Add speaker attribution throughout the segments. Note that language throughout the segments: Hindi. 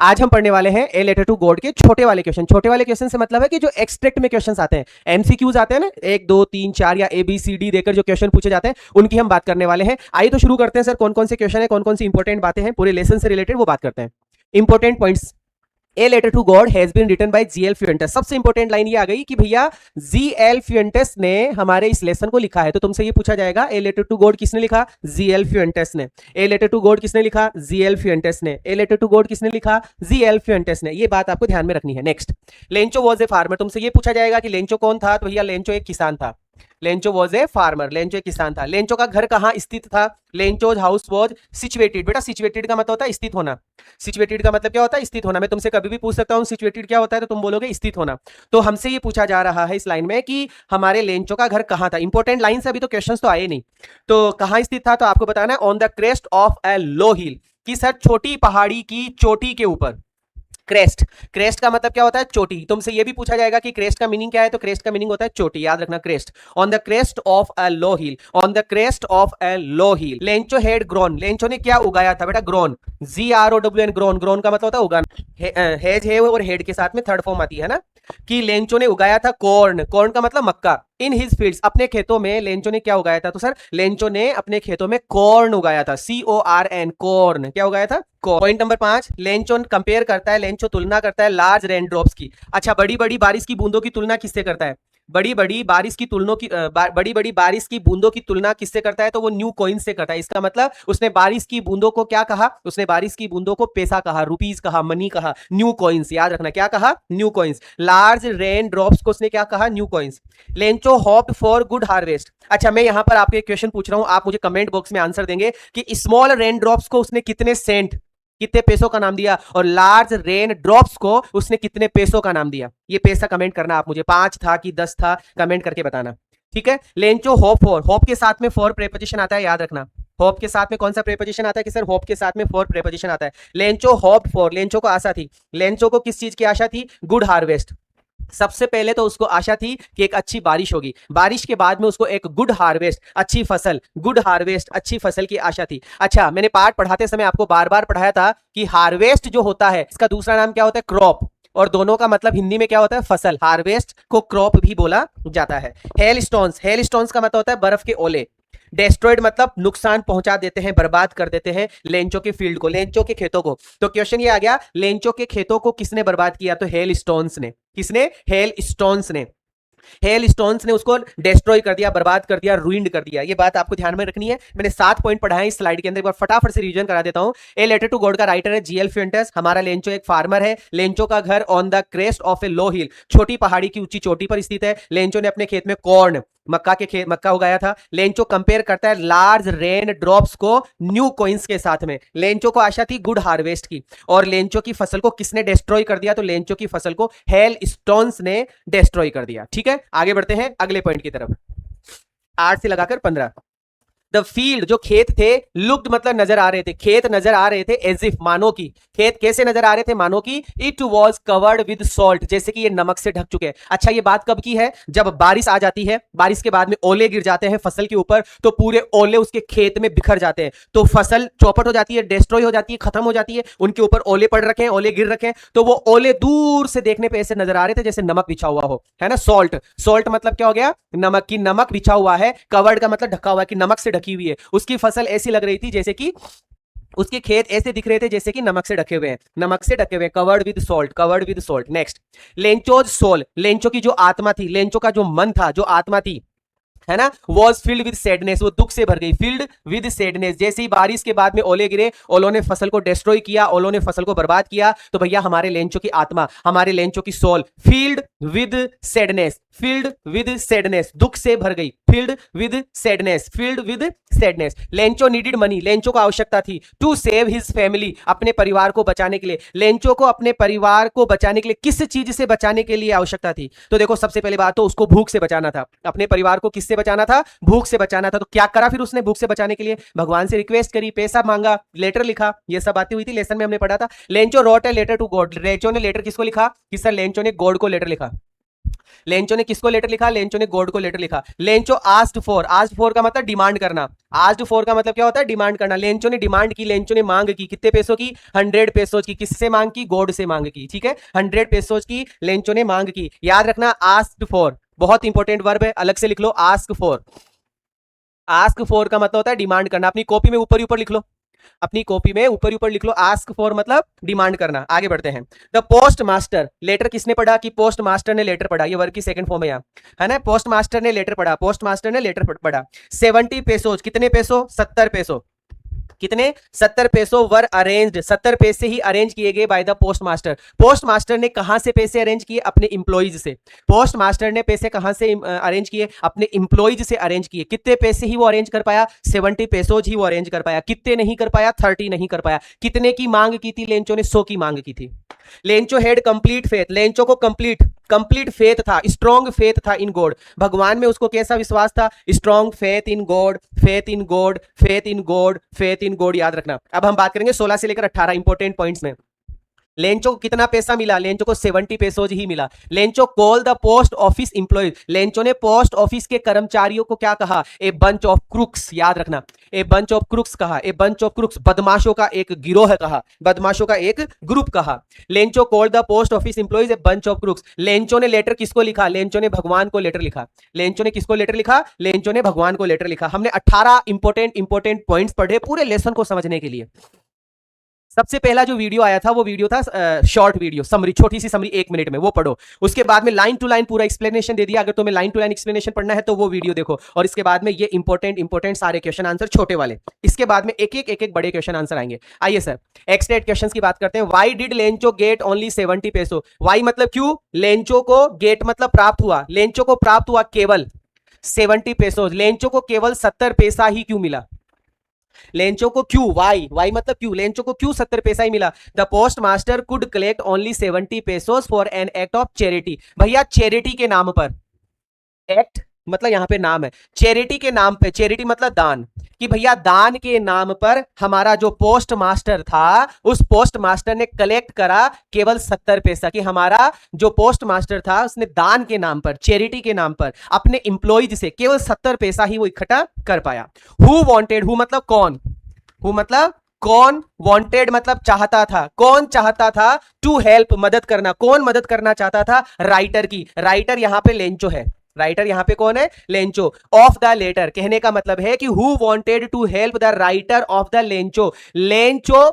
Speaker 1: आज हम पढ़ने वाले हैं ए लेटर टू गॉड के छोटे वाले क्वेश्चन। छोटे वाले क्वेश्चन से मतलब है कि जो एक्सट्रैक्ट में क्वेश्चंस आते हैं, एमसीक्यूज आते हैं ना, 1 2 3 4 या ABCD देकर जो क्वेश्चन पूछे जाते हैं, उनकी हम बात करने वाले हैं। आइए तो शुरू करते हैं सर, कौन कौन से क्वेश्चन है, कौन कौन सी इंपॉर्टेंट बातें हैं पूरे लेसन से रिलेटेड, वो बात करते हैं। Important points, a letter to God has been written by GL Fuentes. सबसे इंपॉर्टेंट लाइन ये आ गई कि भैया जीएल फ्यूएंटेस ने हमारे इस लेसन को लिखा है। तो तुमसे ये पूछा जाएगा ए लेटर टू गॉड किसने लिखा? जीएल फ्यूएंटेस ने। ए लेटर टू गॉड किसने लिखा? जीएल फ्यूएंटेस ने। ए लेटर टू गॉड किसने लिखा? जीएल फ्यूएंटेस ने। ये बात आपको ध्यान में रखनी है। Next, Lencho was a farmer. तुमसे ये पूछा जाएगा कि लेंचो कौन था? तो भैया लेंचो एक किसान था। Lencho was a farmer, Lencho एक किसान था। लेंचो का घर कहां स्थित था? Lencho's house was situated. बेटा सिचुएटेड का मतलब होता है स्थित होना। सिचुएटेड का मतलब क्या होता है? स्थित होना। मैं तुमसे कभी भी पूछ सकता हूं सिचुएटेड क्या होता है, तो तुम बोलोगे स्थित होना। तो हमसे ये पूछा जा रहा है इस लाइन में कि हमारे लेंचो का घर कहां था। इंपॉर्टेंट लाइन से अभी तो क्वेश्चंस तो आए नहीं, तो कहां स्थित था? तो आपको बताना है on the crest of a low हिल, कि सर छोटी पहाड़ी की चोटी के ऊपर। क्रेस्ट, क्रेस्ट का मतलब क्या होता है? चोटी। तुमसे ये भी पूछा जाएगा कि क्रेस्ट का मीनिंग क्या है, तो क्रेस्ट का मीनिंग होता है चोटी। याद रखना, crest. On the crest of a low hill, on the crest of a low hill. Lencho had grown, Lencho ने क्या उगाया था? बेटा ग्रोन, GROWN, ग्रोन। ग्रोन का मतलब होता है उगाना। हेज है और हेड के साथ में थर्ड फॉर्म आती है ना, कि लेंचो ने उगाया था कॉर्न। कॉर्न का मतलब मक्का। इन हिज फील्ड्स, अपने खेतों में लेंचो ने क्या उगाया था? तो सर लेंचो ने अपने खेतों में कॉर्न उगाया था। CORN, corn. क्या उगाया था? पॉइंट नंबर 5, लेंचो कंपेयर करता है, लेंचो तुलना करता है लार्ज रेन ड्रॉप्स की। अच्छा, बड़ी बड़ी बारिश की बूंदों की तुलना किससे करता है? बड़ी बड़ी बारिश की बड़ी बड़ी बारिश की बूंदों की तुलना किससे करता है? तो वो न्यू कॉइन से करता है। इसका मतलब उसने बारिश की बूंदों को क्या कहा? उसने बारिश की बूंदों को पैसा कहा, रुपीज कहा, मनी कहा, न्यू कॉइन्स। याद रखना, क्या कहा? New coins. Large rain drops को उसने क्या कहा? New coins. Lencho hoped for good harvest. अच्छा, मैं यहां पर आपको एक क्वेश्चन पूछ रहा हूं, आप मुझे कमेंट बॉक्स में आंसर देंगे कि स्मॉल रेन ड्रॉप्स को उसने कितने सेंट, कितने पैसों का नाम दिया, और लार्ज रेन ड्रॉप्स को उसने कितने पैसों का नाम दिया। ये पैसा कमेंट करना आप मुझे, 5 था कि 10 था, कमेंट करके बताना। ठीक है। लेंचो होप फॉर, होप के साथ में फॉर प्रेपोजिशन आता है, याद रखना। होप के साथ में कौन सा प्रेपोजिशन आता है? कि सर होप के साथ में फॉर प्रेपोजिशन आता है। लेंचो होप फॉर, लेंचो को आशा थी। लेंचो को किस चीज की आशा थी? Good harvest. सबसे पहले तो उसको आशा थी कि एक अच्छी बारिश होगी, बारिश के बाद में उसको एक गुड हार्वेस्ट, अच्छी फसल, गुड हार्वेस्ट, अच्छी फसल की आशा थी। अच्छा, मैंने पाठ पढ़ाते समय आपको बार बार पढ़ाया था कि हार्वेस्ट जो होता है इसका दूसरा नाम क्या होता है? क्रॉप। और दोनों का मतलब हिंदी में क्या होता है? फसल। हार्वेस्ट को क्रॉप भी बोला जाता है। हेल स्टोन्स, हेल स्टोन्स का मतलब होता है बर्फ के ओले। डेस्ट्रॉयड मतलब नुकसान पहुंचा देते हैं, बर्बाद कर देते हैं लेंचो के फील्ड को, लेंचो के खेतों को। तो क्वेश्चन ये आ गया, लेंचो के खेतों को किसने बर्बाद किया? तो हेल स्टोन्स ने। किसने? हेल स्टोन्स ने। हेल स्टोन्स ने उसको डिस्ट्रॉय कर दिया, बर्बाद कर दिया, रूइंड कर दिया। ये बात आपको ध्यान में रखनी है। मैंने 7 पॉइंट पढ़ाए इस स्लाइड के अंदर, एक बार फटाफट से रिवीजन करा देता हूं। ए लेटर टू गॉड का राइटर है जीएल फ्यूएंटेस। हमारा लेंचो एक फार्मर है। लेंचो का घर on the crest of a low हिल, छोटी पहाड़ी की ऊंची चोटी पर स्थित है। लेंचो ने अपने खेत में कॉर्न, मक्का उगाया था। लेंचो कंपेयर करता है लार्ज रेन ड्रॉप्स को न्यू कॉइन्स के साथ में। लेंचो को आशा थी गुड हार्वेस्ट की, और लेंचो की फसल को किसने डिस्ट्रॉय कर दिया? तो लेंचो की फसल को हेल स्टोन्स ने डिस्ट्रॉय कर दिया। ठीक है, आगे बढ़ते हैं अगले पॉइंट की तरफ। 8 से लगाकर 15। द फील्ड, जो खेत थे, लुक्ड मतलब नजर आ रहे थे, खेत नजर आ रहे थे, एज इफ मानो की। खेत कैसे नजर आ रहे थे? मानो की it was covered with salt, जैसे कि ये नमक से ढक चुके हैं। अच्छा, ये बात कब की है? जब बारिश आ जाती है, बारिश के बाद में ओले गिर जाते हैं फसल के ऊपर, तो पूरे ओले उसके खेत में बिखर जाते हैं, तो फसल चौपट हो जाती है, डिस्ट्रॉय हो जाती है, खत्म हो जाती है। उनके ऊपर ओले पड़ रखे हैं, ओले गिर रखे हैं, तो वो ओले दूर से देखने पे ऐसे नजर आ रहे थे जैसे नमक बिछा हुआ हो, है ना। सॉल्ट, सॉल्ट मतलब क्या हो गया? नमक की, नमक बिछा हुआ है। कवर्ड का मतलब ढका हुआ है, कि नमक से ढकी हुई है। उसकी फसल ऐसी लग रही थी जैसे कि उसके खेत ऐसे दिख रहे थे जैसे कि नमक से ढके हुए हैं, नमक से ढके हुए, covered with salt, covered with salt. Next, Lencho's soul, Lencho की जो आत्मा थी, लेंचो का जो मन था, जो आत्मा थी, है ना, वॉज फील्ड विद सैडनेस, वो दुख से भर गई। फील्ड विद सैडनेस, जैसे ही बारिश के बाद में ओले गिरे, ओलों ने फसल को डिस्ट्रॉय किया, ओलों ने फसल को बर्बाद किया, तो भैया हमारे लेंचो की आत्मा, हमारे लेंचो की soul filled with sadness, filled with sadness, दुख से भर गई। Filled with sadness, filled with sadness. Lencho needed money, Lencho को आवश्यकता थी टू सेव हिज फैमिली, अपने परिवार को बचाने के लिए। लेंचो को अपने परिवार को बचाने के लिए किस चीज से बचाने के लिए आवश्यकता थी? तो देखो, सबसे पहले बात तो उसको भूख से बचाना था, अपने परिवार को किससे बचाना था? भूख से बचाना था। तो क्या करा फिर उसने भूख से बचाने के लिए? भगवान से रिक्वेस्ट करी, पैसा मांगा, लेटर लिखा। ये सब बातें हुई थी, लेसन में हमने पढ़ा था। Lencho wrote a letter to God, Lencho ने लेटर किसको लिखा? कि सर लेंचो ने गॉड को लेटर लिखा। लेंचो ने किसको लेटर लिखा? लेंचो ने गॉड को लेटर लिखा। लेंचो आस्क्ड फॉर का मतलब डिमांड करना। आस्क्ड फॉर का मतलब क्या होता है? डिमांड करना। लेंचो ने डिमांड की, लेंचो ने मांग की। कितने पैसों की? 100 पेसोज की। किससे मांग की? गॉड से मांग की। ठीक है, 100 पेसोज की लेंचो ने मांग की। याद रखना, आस्क्ड फॉर बहुत इंपॉर्टेंट वर्ब है, अलग से लिख लो, आस्क फॉर। आस्क फॉर का मतलब होता है डिमांड करना। अपनी कॉपी में ऊपर ऊपर लिख लो, अपनी कॉपी में ऊपर ऊपर लिख लो, आस्क फॉर मतलब डिमांड करना। आगे बढ़ते हैं। द पोस्ट मास्टर, लेटर किसने पढ़ा? कि पोस्ट मास्टर ने लेटर पढ़ा। ये वर्ग की सेकंड फॉर्म है यहाँ, है ना। पोस्ट मास्टर ने लेटर पढ़ा, पोस्ट मास्टर ने लेटर पढ़ा। 70 पेसोज, कितने पैसों? 70 पैसों। कितने? 70 पैसों वर अरेंज्ड, 70 पैसे ही अरेंज किए गए by the post master. Post master ने कहां से पैसे अरेंज किए? अपने इंप्लॉइज से। पोस्ट मास्टर ने पैसे कहां से अरेंज किए? अपने इंप्लॉइज से अरेंज किए। कितने पैसे ही वो अरेंज कर पाया? 70 पैसोज ही वो अरेंज कर पाया। कितने नहीं कर पाया? 30 नहीं कर पाया। कितने की मांग की थी लेंचो ने? 100 की मांग की थी। Lencho had complete faith, Lencho को कंप्लीट फेथ था, स्ट्रॉन्ग फेथ था इन गॉड। भगवान में उसको कैसा विश्वास था? Strong faith in God, faith in God, faith in God, faith in God. याद रखना। अब हम बात करेंगे 16 से लेकर 18 इंपॉर्टेंट पॉइंट्स में। लेंचो को कितना पैसा मिला? लेंचो को 70 पेसोज ही मिला। Lencho call the post office employees, Lencho ने पोस्ट ऑफिस के कर्मचारियों को क्या कहा? A bunch of crooks. याद रखना, ए बंच ऑफ क्रुक्स कहा, ए बंच ऑफ क्रुक्स, बदमाशों का एक गिरोह कहा, बदमाशों का एक ग्रुप कहा। Lencho call the post office employees a bunch of crooks. Lencho ने लेटर किसको लिखा? लेंचो ने भगवान को लेटर लिखा। लेंचो ने किसको लेटर लिखा? लेंचो ने भगवान को लेटर लिखा। हमने 18 इंपॉर्टेंट पॉइंट्स पढ़े पूरे लेसन को समझने के लिए। सबसे पहला जो वीडियो आया था वो वीडियो था शॉर्ट वीडियो, समरी, छोटी सी समरी 1 मिनट में, वो पढ़ो। उसके बाद में लाइन टू लाइन पूरा एक्सप्लेनेशन दे दिया। अगर तुम्हें लाइन टू लाइन एक्सप्लेनेशन पढ़ना है तो वो वीडियो देखो। और इसके बाद में ये इंपॉर्टेंट सारे क्वेश्चन आंसर छोटे वाले। इसके बाद में एक एक बड़े क्वेश्चन आंसर आएंगे। आइए सर, एक्सटेट क्वेश्चन की बात करते हैं। Why did Lencho get only 70 peso? Why मतलब क्यों? लेंचो को गेट मतलब प्राप्त हुआ, लेंचो को प्राप्त हुआ केवल 70 पेसोज। लेंचो को केवल 70 पैसा ही क्यों मिला? लेंचो को क्यों? वाई मतलब क्यों? लेंचो को क्यों 70 पैसा ही मिला? The post master could collect only 70 pesos for an act of charity. भैया चैरिटी के नाम पर, एक्ट मतलब यहां पे नाम है, चैरिटी के नाम पे, चैरिटी मतलब दान, कि भैया दान के नाम पर हमारा जो पोस्ट मास्टर था उस पोस्ट मास्टर ने कलेक्ट करा केवल 70 पैसा। कि हमारा जो पोस्ट मास्टर था उसने दान के नाम पर, चैरिटी के नाम पर अपने इंप्लॉइज से केवल 70 पैसा ही वो इकट्ठा कर पाया। हु वांटेड, हु मतलब कौन, हु मतलब कौन, वांटेड मतलब चाहता था, कौन चाहता था? टू हेल्प मदद करना, कौन मदद करना चाहता था? राइटर की। राइटर यहां पे लेंचो है, राइटर यहां पे कौन है? लेंचो। ऑफ द लेटर कहने का मतलब है कि who wanted to help the writer of the Lencho, Lencho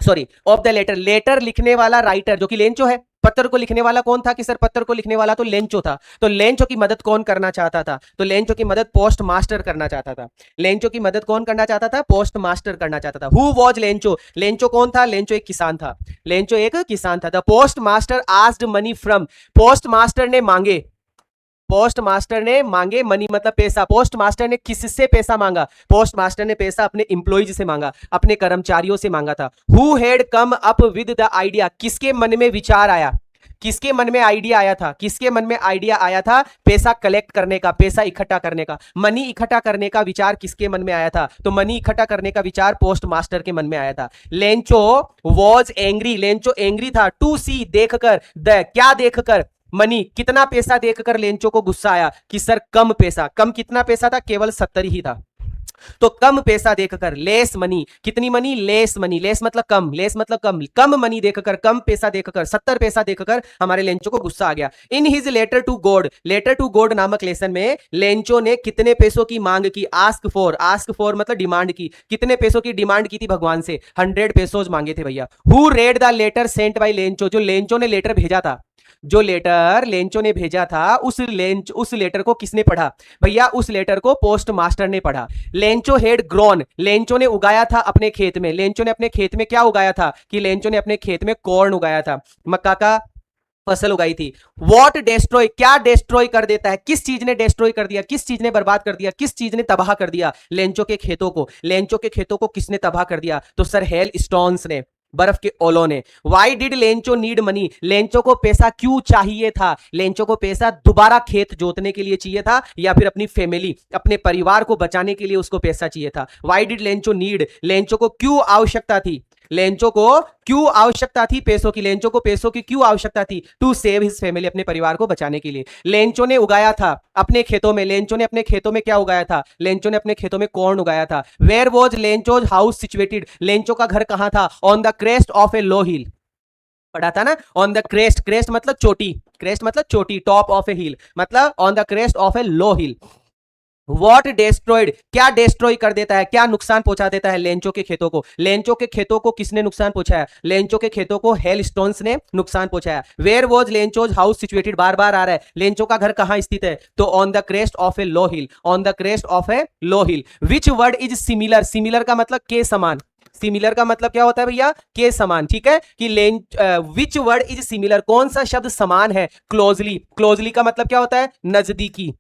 Speaker 1: sorry of the letter, letter लिखने वाला राइटर जो कि लेंचो है। पत्र को लिखने वाला कौन था? कि सर पत्र को लिखने वाला तो लेंचो था। तो लेंचो की मदद कौन करना चाहता था? तो लेंचो की मदद पोस्ट मास्टर करना चाहता था। लेंचो की मदद कौन करना चाहता था? पोस्ट मास्टर करना चाहता था। Who was Lencho? लेंचो कौन था? लेंचो एक किसान था, लेंचो एक किसान था। The post master asked money from, post master ने मांगे, पोस्ट मास्टर ने मांगे, मनी मतलब पैसा। पोस्ट मास्टर ने किससे पैसा मांगा? पोस्ट मास्टर ने पैसा अपने इंप्लॉइज से मांगा, अपने कर्मचारियों से मांगा था। Who had come up with the idea, किसके मन में विचार आया, किसके मन में आइडिया आया था? किसके मन में आइडिया आया था? पैसा कलेक्ट करने का, पैसा इकट्ठा करने का, मनी इकट्ठा करने का विचार किसके मन में आया था? तो मनी इकट्ठा करने का विचार पोस्ट मास्टर के मन में आया था। Lencho was angry, Lencho angry था टू सी देखकर, द क्या देखकर? मनी, कितना पैसा देखकर लेंचो को गुस्सा आया? कि सर कम पैसा, कम कितना पैसा था? केवल 70 ही था। तो कम पैसा देखकर, लेस मनी, कितनी मनी? लेस मनी, लेस मतलब कम, लेस मतलब कम, कम मनी देखकर, कम पैसा देखकर, 70 पैसा देखकर हमारे लेंचो को गुस्सा आ गया। In his letter to God, letter to God नामक लेसन में लेंचो ने कितने पैसों की मांग की? आस्क फॉर, आस्क फॉर मतलब डिमांड की। कितने पैसों की डिमांड की थी भगवान से? 100 पेसोज मांगे थे भैया। Who read the letter sent by Lencho, जो लेंचो ने लेटर भेजा था, जो लेटर लेंचो ने भेजा था उस लेटर को किसने पढ़ा? भैया उस लेटर को पोस्ट मास्टर ने पढ़ा। लेंचो हेड ग्रोन, लेंचो ने उगाया था अपने खेत में, लेंचो ने अपने खेत में क्या उगाया था? कि लेंचो ने अपने खेत में कॉर्न उगाया था, मक्का का फसल उगाई थी। वॉट डेस्ट्रॉय, क्या डेस्ट्रॉय कर देता है? किस चीज ने डेस्ट्रॉय कर दिया? किस चीज ने बर्बाद कर दिया? किस चीज ने तबाह कर दिया? लेंचो के खेतों को, लेंचो के खेतों को किसने तबाह कर दिया? तो सर हेल स्टोन्स ने, बर्फ के ओलों ने। Y did Lencho need money, Lencho को पैसा क्यों चाहिए था? लेंचो को पैसा दोबारा खेत जोतने के लिए चाहिए था, या फिर अपनी फैमिली, अपने परिवार को बचाने के लिए उसको पैसा चाहिए था। Y did Lencho need, Lencho को क्यों आवश्यकता थी? लेंचो को क्यों आवश्यकता थी पैसों की, लेंचो को पैसों की क्यों आवश्यकता थी, टू सेव हिज फैमिली, अपने परिवार को बचाने के लिए। लेंचो ने उगाया था अपने खेतों में, लेंचो ने अपने खेतों में क्या उगाया था, लेंचो ने अपने खेतों में कॉर्न उगाया था। Where was Lencho's house situated, Lencho का घर कहां था, on the crest of a low hill, पढ़ा था ना, ऑन द क्रेस्ट, क्रेस्ट मतलब चोटी, क्रेस्ट मतलब चोटी, टॉप ऑफ ए हिल मतलब on the crest of a low hill. What destroyed, क्या डिस्ट्रॉय कर देता है, क्या नुकसान पहुंचा देता है लेंचो के खेतों को, लेंचो के खेतों को किसने नुकसान पहुंचाया, लेंचो के खेतों को हेल स्टोन्स ने नुकसान पहुंचाया। Where was Lencho's house situated, बार बार आ रहा है, लेंचो का घर कहां स्थित है, तो on the crest of a low hill, on the crest of a low hill. Which word is similar, similar का मतलब के समान, सिमिलर का मतलब क्या होता है भैया, के समान, ठीक है, कि विच वर्ड इज सिमिलर, कौन सा शब्द समान है, क्लोजली, क्लोजली का मतलब क्या होता है, नजदीकी,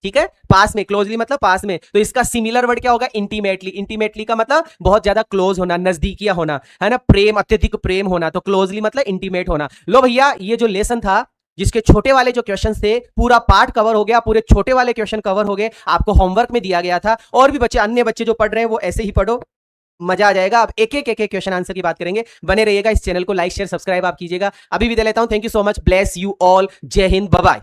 Speaker 1: ठीक है, पास में, क्लोजली मतलब पास में, तो इसका सिमिलर वर्ड क्या होगा, इंटीमेटली, इंटीमेटली का मतलब बहुत ज्यादा क्लोज होना, नजदीकिया होना, है ना, प्रेम, अत्यधिक प्रेम होना, तो क्लोजली मतलब इंटीमेट होना। लो भैया ये जो लेसन था जिसके छोटे वाले जो क्वेश्चन थे, पूरा पार्ट कवर हो गया, पूरे छोटे वाले क्वेश्चन कवर हो गए, आपको होमवर्क में दिया गया था, और भी बच्चे, अन्य बच्चे जो पढ़ रहे हैं वो ऐसे ही पढ़ो, मजा आ जाएगा। अब एक एक क्वेश्चन आंसर की बात करेंगे, बने रहिएगा, इस चैनल को लाइक शेयर सब्सक्राइब आप कीजिएगा। अभी विदा लेता हूं, thank you so much, bless you all, जय हिंद, बाय बाय।